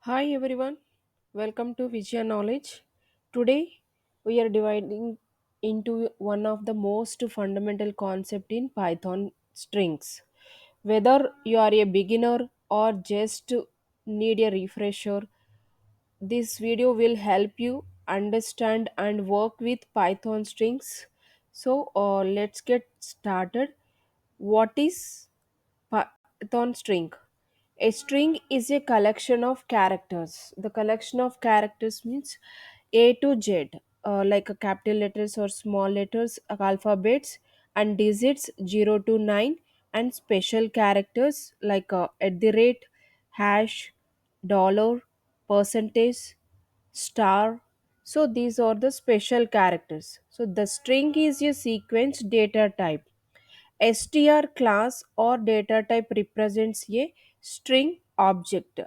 Hi everyone, welcome to Vijaya Knowledge. Today we are dividing into one of the most fundamental concept in Python strings. Whether you are a beginner or just need a refresher, this video will help you understand and work with Python strings. So let's get started. What is Python string? A string is a collection of characters. The collection of characters means A to Z, like a capital letters or small letters, alphabets, and digits 0 to 9, and special characters like at the rate, hash, dollar, percentage, star. So these are the special characters. So the string is a sequence data type. str class or data type represents a string object.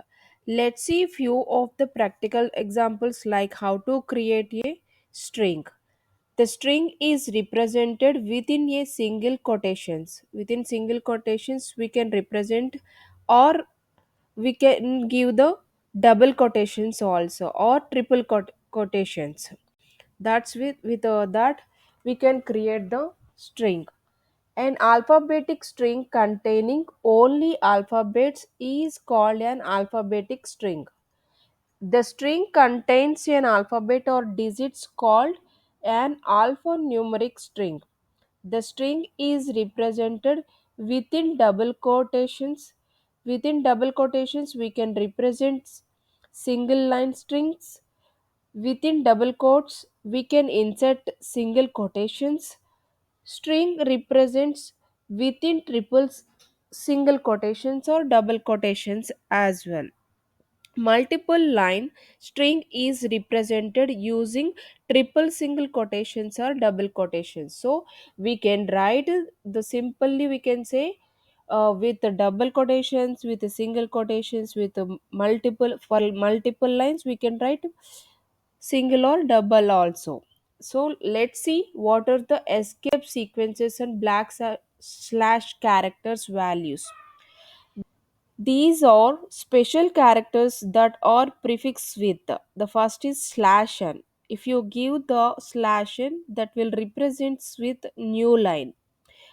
Let's see few of the practical examples like how to create a string. The string is represented within a single quotations. Within single quotations we can represent, or we can give the double quotations also, or triple quotations. That's with that we can create the string. An alphabetic string containing only alphabets is called an alphabetic string. The string contains an alphabet or digits called an alphanumeric string. The string is represented within double quotations. Within double quotations, we can represent single line strings. Within double quotes, we can insert single quotations. String represents within triples, single quotations or double quotations as well. Multiple line string is represented using triple single quotations or double quotations. So we can write the simply we can say with the double quotations, with the single quotations, with the multiple for multiple lines we can write single or double also. So let's see what are the escape sequences and slash characters values. These are special characters that are prefixed with. The first is slash n. If you give the slash n, that will represents with new line,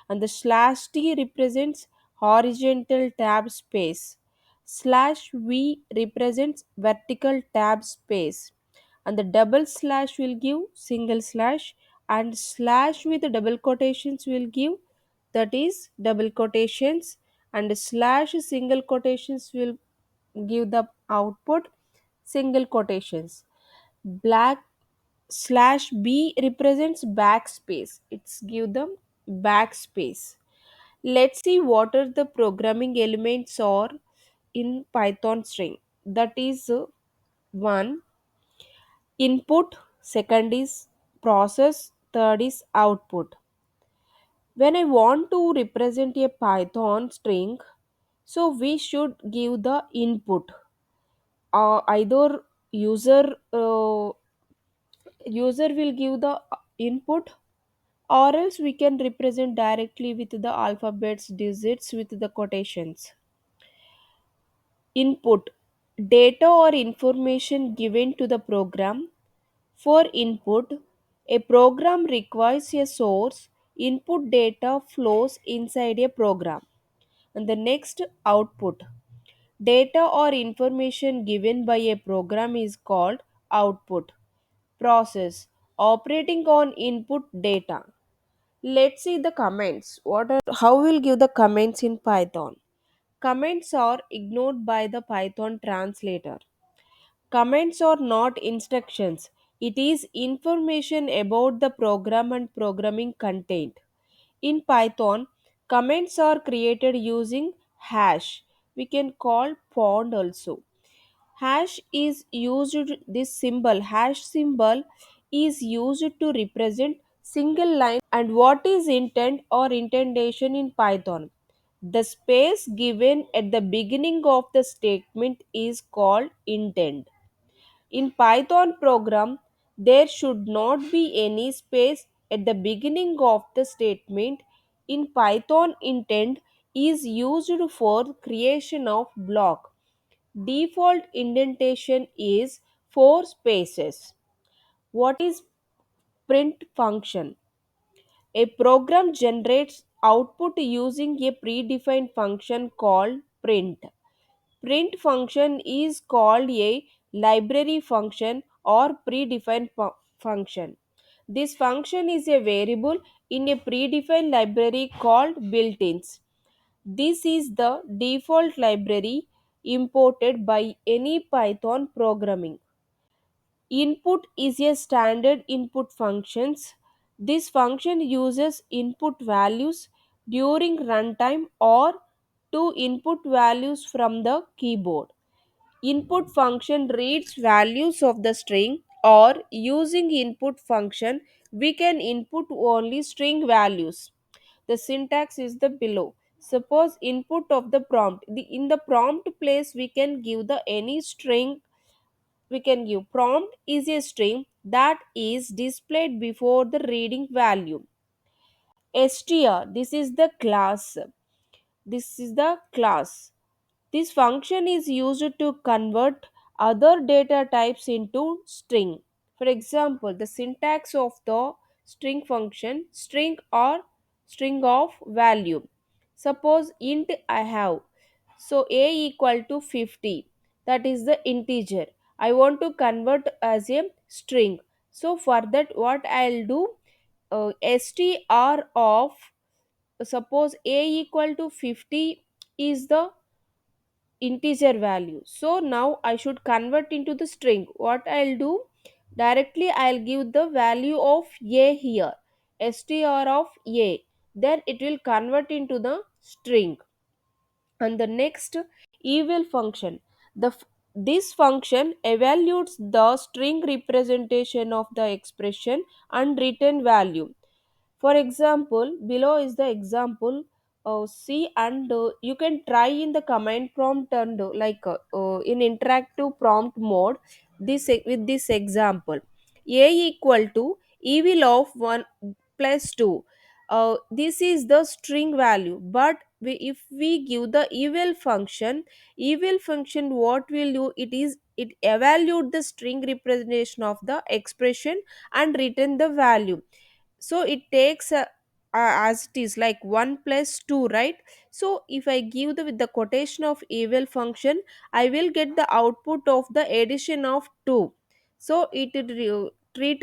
and the slash t represents horizontal tab space. Slash v represents vertical tab space, and the double slash will give single slash, and slash with double quotations will give, that is double quotations, and slash single quotations will give the output single quotations. Black slash b represents backspace, it's give them backspace. Let's see what are the programming elements are in Python string. That is one, input, second is process, third is output. When I want to represent a Python string, so we should give the input. Either user will give the input, or else we can represent directly with the alphabets digits with the quotations. Input, data or information given to the program. For input, a program requires a source. Input data flows inside a program. And the next, output. Data or information given by a program is called output. Process, operating on input data. Let's see the comments. How we'll give the comments in Python? Comments are ignored by the Python translator. Comments are not instructions. It is information about the program and programming content. In Python, comments are created using hash. We can call pond also. Hash is used, this symbol, hash symbol is used to represent single line. And what is intent or intentation in Python? The space given at the beginning of the statement is called intent. In Python program, there should not be any space at the beginning of the statement. In Python, intent is used for creation of block. Default indentation is 4 spaces. What is print function? A program generates output using a predefined function called print. Print function is called a library function or predefined function. This function is a variable in a predefined library called built-ins. This is the default library imported by any Python programming. Input is a standard input functions. This function uses input values during runtime or to input values from the keyboard. Input function reads values of the string, or using input function we can input only string values. The syntax is the below. Suppose input of the prompt. In the prompt place we can give the any string. We can give prompt is a string that is displayed before the reading value. str, this is the class. This is the class. This function is used to convert other data types into string. For example, the syntax of the string function, string or string of value. Suppose int I have. So a equal to 50. That is the integer. I want to convert as a string. So for that what I'll do, str of, suppose a equal to 50 is the integer value. So now I should convert into the string. What I'll do, directly I'll give the value of a here, str of a, then it will convert into the string. And the next, eval function, this function evaluates the string representation of the expression and return value. For example, below is the example. See, and you can try in the command prompt and in interactive prompt mode. This with this example, a equal to eval of 1 plus 2. This is the string value, but if we give the eval function what will do? It evaluate the string representation of the expression and return the value. So it takes as it is like 1 plus 2, right? So if I give the with the quotation of eval function, I will get the output of the addition of 2. So treat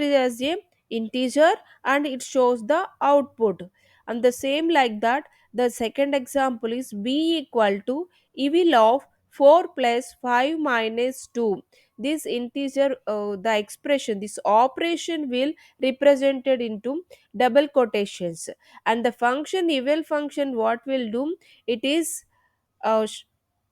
it as a integer and it shows the output. And the same like that, the second example is b equal to eval of 4 plus 5 minus 2. This integer, the expression, this operation will represented into double quotations. And the function eval function what will do, it is uh, sh-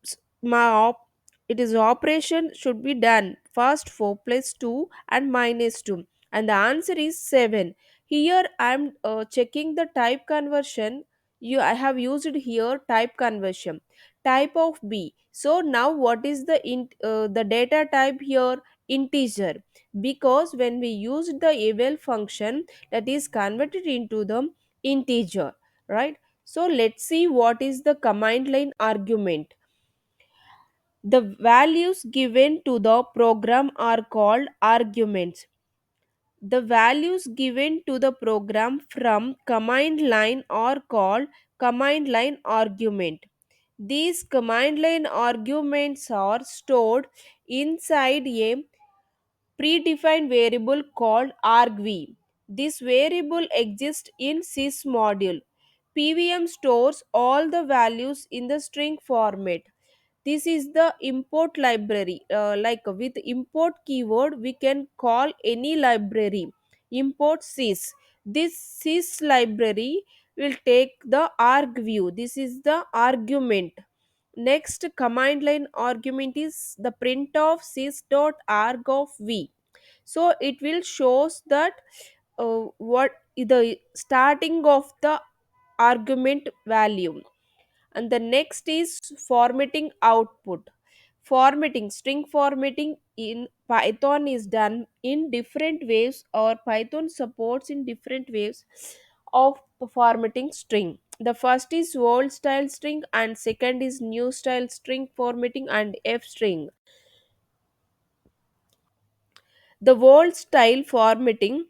s- my op- it is operation should be done first 4 plus 2 and minus 2, and the answer is 7. Here I am checking the type conversion. I have used here type conversion, type of b. So now what is the data type here? Integer. Because when we use the eval function, that is converted into the integer, right? So let's see what is the command line argument. The values given to the program are called arguments. The values given to the program from command line are called command line argument. These command line arguments are stored inside a predefined variable called argv. This variable exists in sys module. PVM stores all the values in the string format. This is the import library. Like with import keyword we can call any library. Import sys. This sys library will take the argv. This is the argument. Next command line argument is the print of sys.arg of v. So it will shows that what the starting of the argument value. And the next is formatting output. Formatting, string formatting in Python is done in different ways, or Python supports in different ways of formatting string. The first is old style string and second is new style string formatting and F string. The old style formatting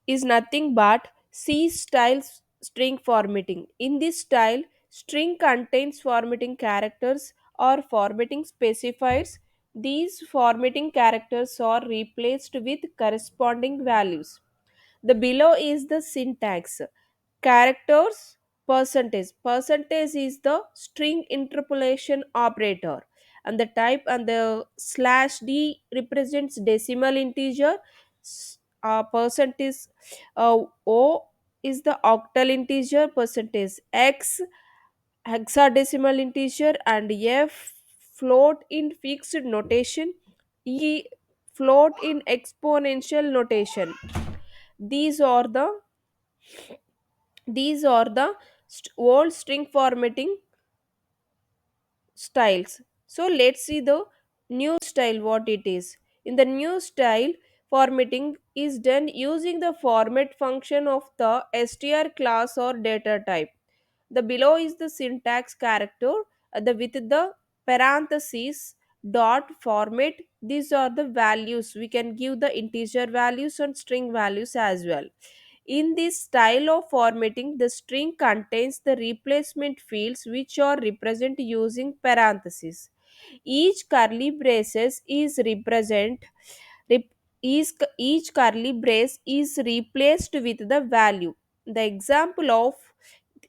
is nothing but C style string formatting. In this style, string contains formatting characters or formatting specifiers. These formatting characters are replaced with corresponding values. The below is the syntax. Characters percentage. Percentage is the string interpolation operator, and the type and the slash d represents decimal integer. Percentage o is the octal integer, percentage x hexadecimal integer, and f float in fixed notation, e float in exponential notation. These are the old string formatting styles. So let's see the new style what it is. In the new style, formatting is done using the format function of the str class or data type. The below is the syntax character with the parentheses dot format. These are the values. We can give the integer values and string values as well. In this style of formatting, the string contains the replacement fields which are represented using parentheses. Each curly braces is represent rep, each curly brace is replaced with the value. The example of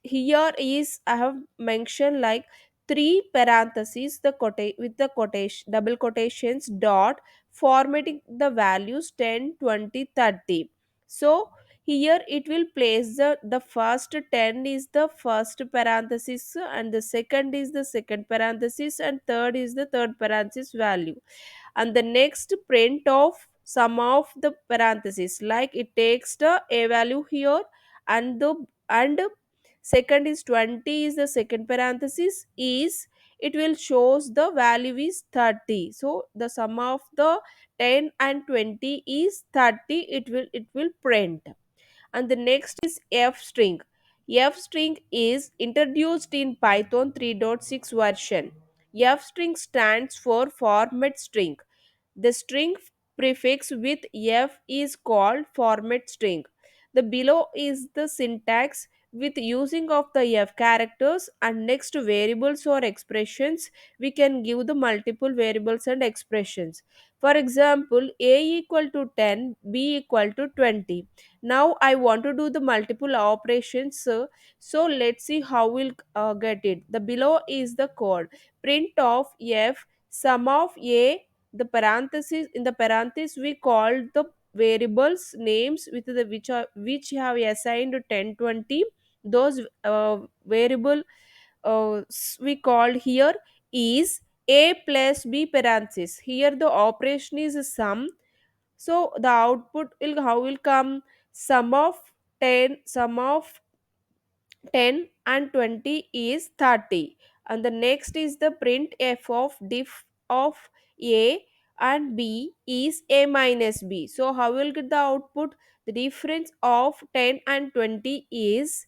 here is I have mentioned like three parentheses with the quotation double quotations dot formatting the values 10, 20, 30. So here it will place the first 10 is the first parenthesis and the second is the second parenthesis and third is the third parenthesis value, and the next print of sum of the parentheses like it takes the a value here, and the and second is 20 is the second parenthesis is it will shows the value is 30. So the sum of the 10 and 20 is 30, it will print. And the next is f string. F string is introduced in Python 3.6 version. F string stands for format string. The string prefix with f is called format string. The below is the syntax with using of the f characters and next to variables or expressions we can give the multiple variables and expressions. For example, a equal to 10, b equal to 20. Now I want to do the multiple operations, so let's see how we'll get it. The below is the code. Print of f sum of a, the parenthesis in the parenthesis we called the variables names with the which have assigned 10, 20. Those variable we called here is a plus b parenthesis. Here the operation is a sum, so the output will how will come sum of 10, sum of 10 and 20 is 30, and the next is the print f of diff of a and b is a minus b. So how will get the output? The difference of 10 and 20 is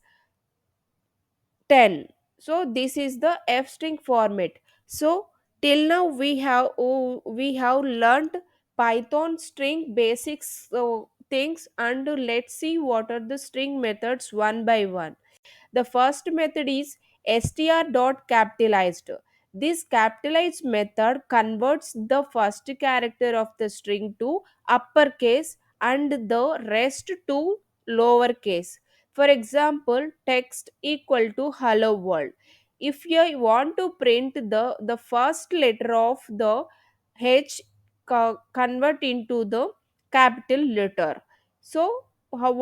10. So this is the f string format. So till now we have learned Python string basics things, and let's see what are the string methods one by one. The first method is str.capitalized. This capitalized method converts the first character of the string to uppercase and the rest to lowercase. For example, text equal to hello world. If you want to print the first letter of the H, convert into the capital letter. So how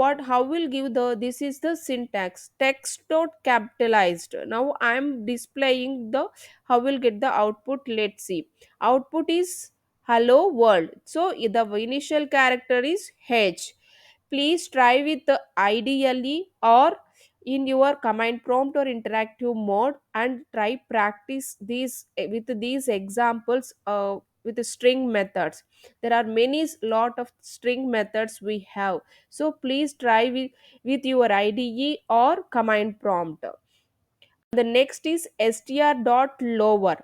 will give the this is the syntax text dot capitalized. Now I am displaying the how will get the output. Let's see. Output is hello world. So the initial character is H. Please try with the ideally or in your command prompt or interactive mode and try practice these with these examples with the string methods. There are many lot of string methods we have. So please try with your IDE or command prompt. The next is str.lower.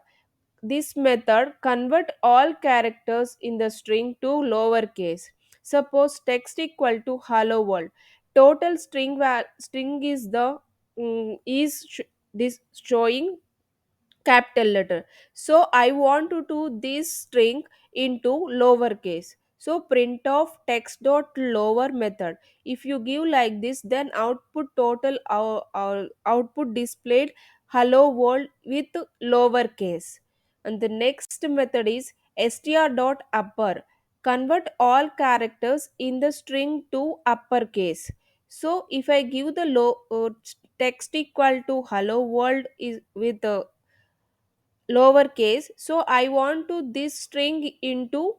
This method convert all characters in the string to lowercase. Suppose text equal to hello world. Total string is the this showing capital letter. So I want to do this string into lowercase. So print of text dot lower method. If you give like this, then output total our output displayed hello world with lowercase. And the next method is str dot upper. Convert all characters in the string to uppercase. So if I give the text equal to hello world is with lowercase, so I want to this string into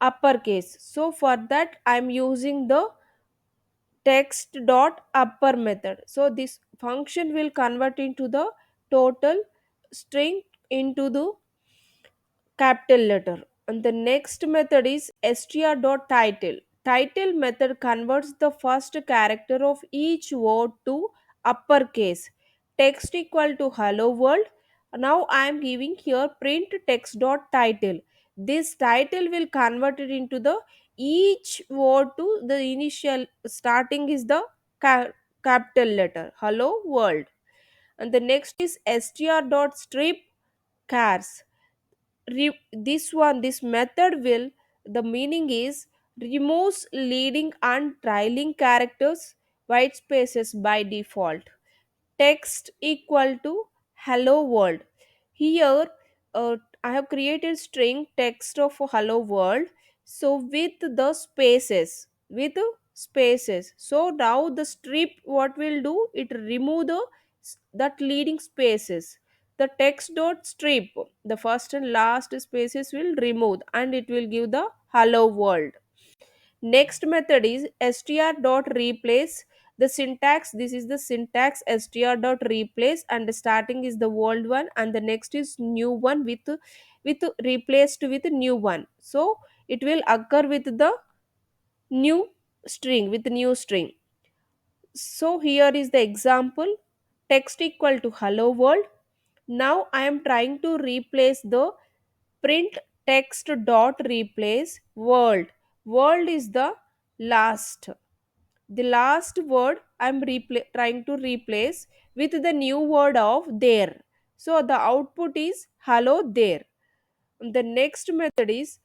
uppercase. So for that I'm using the text dot upper method. So this function will convert into the total string into the capital letter. And the next method is str.title. Title method converts the first character of each word to uppercase. Text equal to hello world. Now I am giving here print text.title. This title will convert it into the each word to the initial starting is the ca- capital letter hello world. And the next is str.strip cars. This method will, the meaning is removes leading and trailing characters white spaces by default. Text equal to hello world. Here I have created string text of hello world. So with spaces, so now the strip what will do, it remove that leading spaces. The text dot strip, the first and last spaces will remove and it will give the hello world. Next method is str dot replace. The syntax, this is the syntax str dot replace, and the starting is the old one and the next is new one with replaced with new one. So it will occur with the new new string. So here is the example, text equal to hello world. Now I am trying to replace the print text dot replace world. World is the last. The last word I'm trying to replace with the new word of there. So the output is hello there. The next method is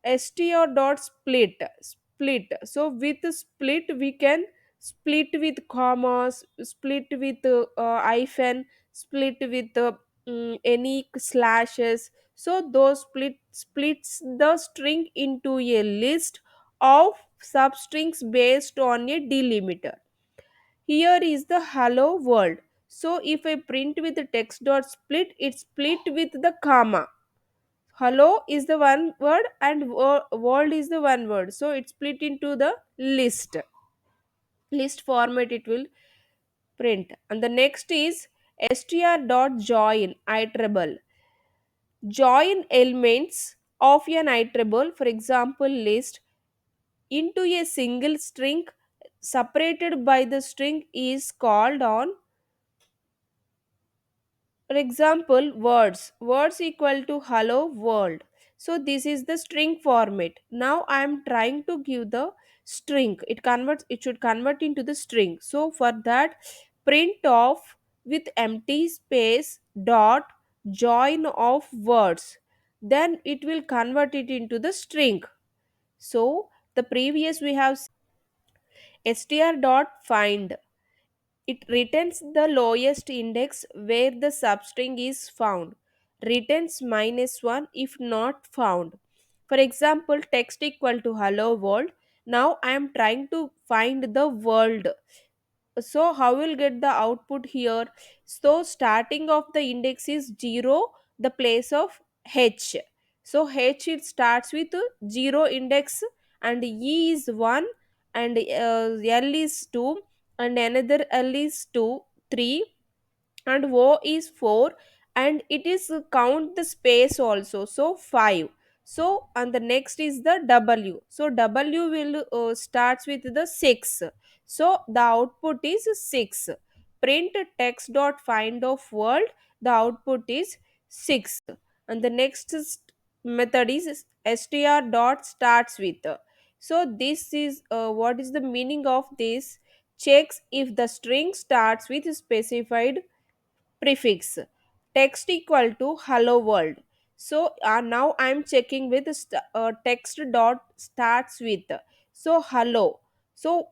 str.split. So with split we can split with commas, split with hyphen, split with any slashes. So those splits the string into a list of substrings based on a delimiter. Here is the hello world. So if I print with the text dot split, it split with the comma. Hello is the one word and world is the one word, so it's split into the list format it will print. And the next is str.join iterable. Join elements of an iterable, for example list, into a single string separated by the string is called on. For example, words equal to hello world. So this is the string format. Now I am trying to give the string. It should convert into the string. So for that, print off with empty space dot join of words. Then it will convert it into the string. So the previous we have str dot find. It returns the lowest index where the substring is found. Returns -1 if not found. For example, text equal to hello world. Now I am trying to find the world. So how will get the output here? So starting of the index is 0, the place of h. So h it starts with 0 index, and e is 1, and l is 2, and another l is 2 3, and o is 4, and it is count the space also, so 5. So and the next is the w. So w will starts with the 6. So the output is 6. Print text dot find of world, the output is 6. And the next method is str dot starts with. So this is what is the meaning of this? Checks if the string starts with specified prefix. Text equal to hello world. So now I'm checking with text dot starts with. So hello. So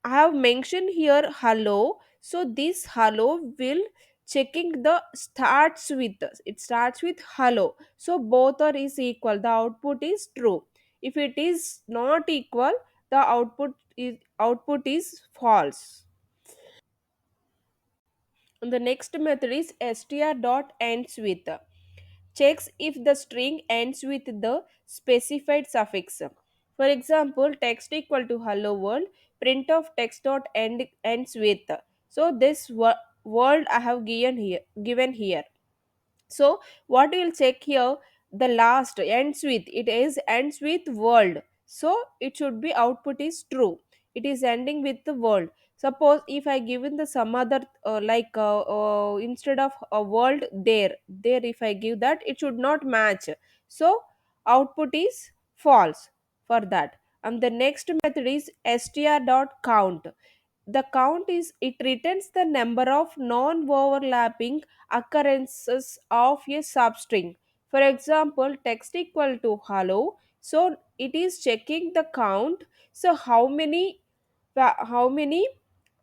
I have mentioned here hello. So this hello will checking the starts with. It starts with hello. So both are is equal. The output is true. If it is not equal, the output is false. And the next method is str dot ends with. Checks if the string ends with the specified suffix. For example, text equal to hello world, print of text dot ends with. So this world I have given here. So what we'll check here, the last ends with, it is ends with world. So it should be output is true. It is ending with the world. Suppose if I given the some other instead of a world there if I give that, it should not match. So output is false for that. And the next method is str dot count. The count is it returns the number of non-overlapping occurrences of a substring. For example, text equal to hello. So it is checking the count. So how many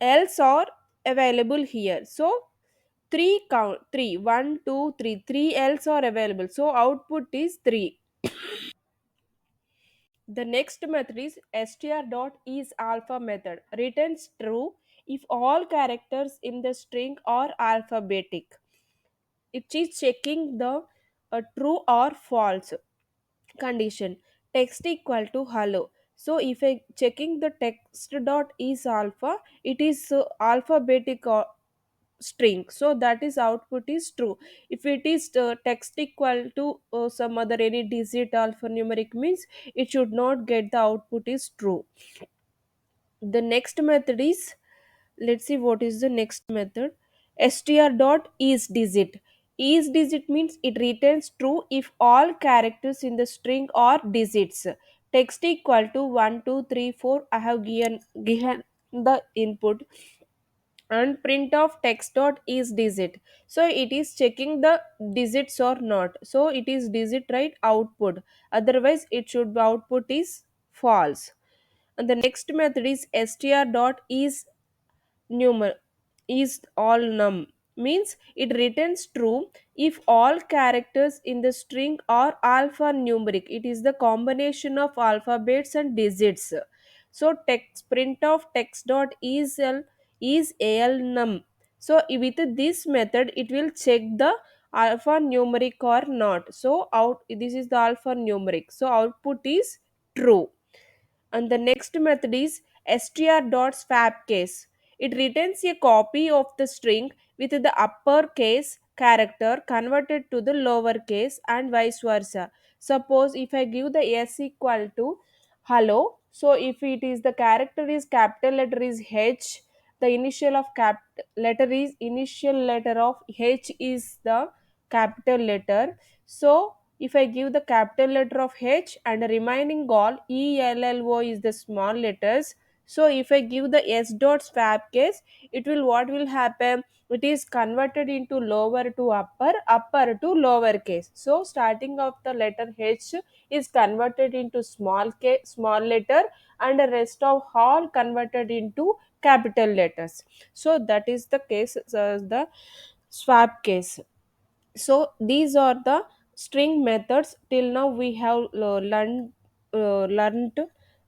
else are available here? So three count three one two three else are available. So output is three. The next method is str.isAlpha method. Returns true if all characters in the string are alphabetic. It is checking the true or false condition. Text equal to hello. So if I checking the text dot is alpha, it is alphabetic or string. So that is output is true. If it is text equal to some other any digit alphanumeric means it should not get the output is true. The next method is, let's see what is the next method. Str dot is digit. Is digit means it returns true if all characters in the string are digits. Text equal to 1 2 3 4. I have given the input. And print of text dot is digit. So it is checking the digits or not. So it is digit, right? Output. Otherwise it should be output is false. And the next method is str dot numer is all num, means it returns true if all characters in the string are alphanumeric. It is the combination of alphabets and digits. So text print of text dot is al num. So with this method it will check the alphanumeric or not. So out this is the alphanumeric, so output is true. And the next method is str.swap case. It returns a copy of the string with the uppercase character converted to the lowercase and vice versa. Suppose if I give the s equal to hello, so if it is the character is capital letter is h, the initial of initial letter of h is the capital letter. So if I give the capital letter of H and the remaining all ELLO is the small letters, so if I give the S dot swap case, it will what will happen? It is converted into lower to upper, upper to lower case. So starting of the letter H is converted into small letter, and the rest of all converted into capital letters. So that is the case, the swap case. So these are the string methods. Till now we have learned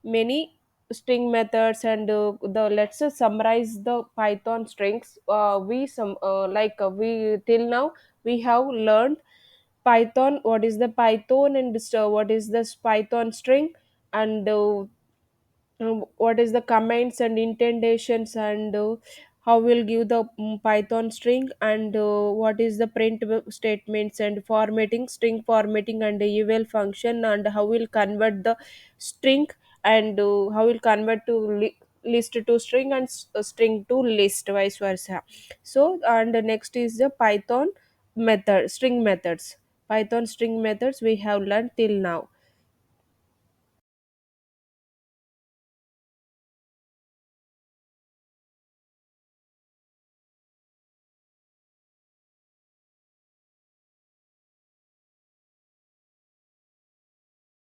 many string methods, and the let's just summarize the python strings. We some like we till now we have learned python, what is the python, and what is this python string, and what is the comments and indentations, and how we'll give the Python string, and what is the statements and formatting, string formatting and eval function, and how we'll convert the string, and how we'll convert to list to string, and string to list, vice versa. So, and next is the Python method string methods. Python string methods we have learned till now.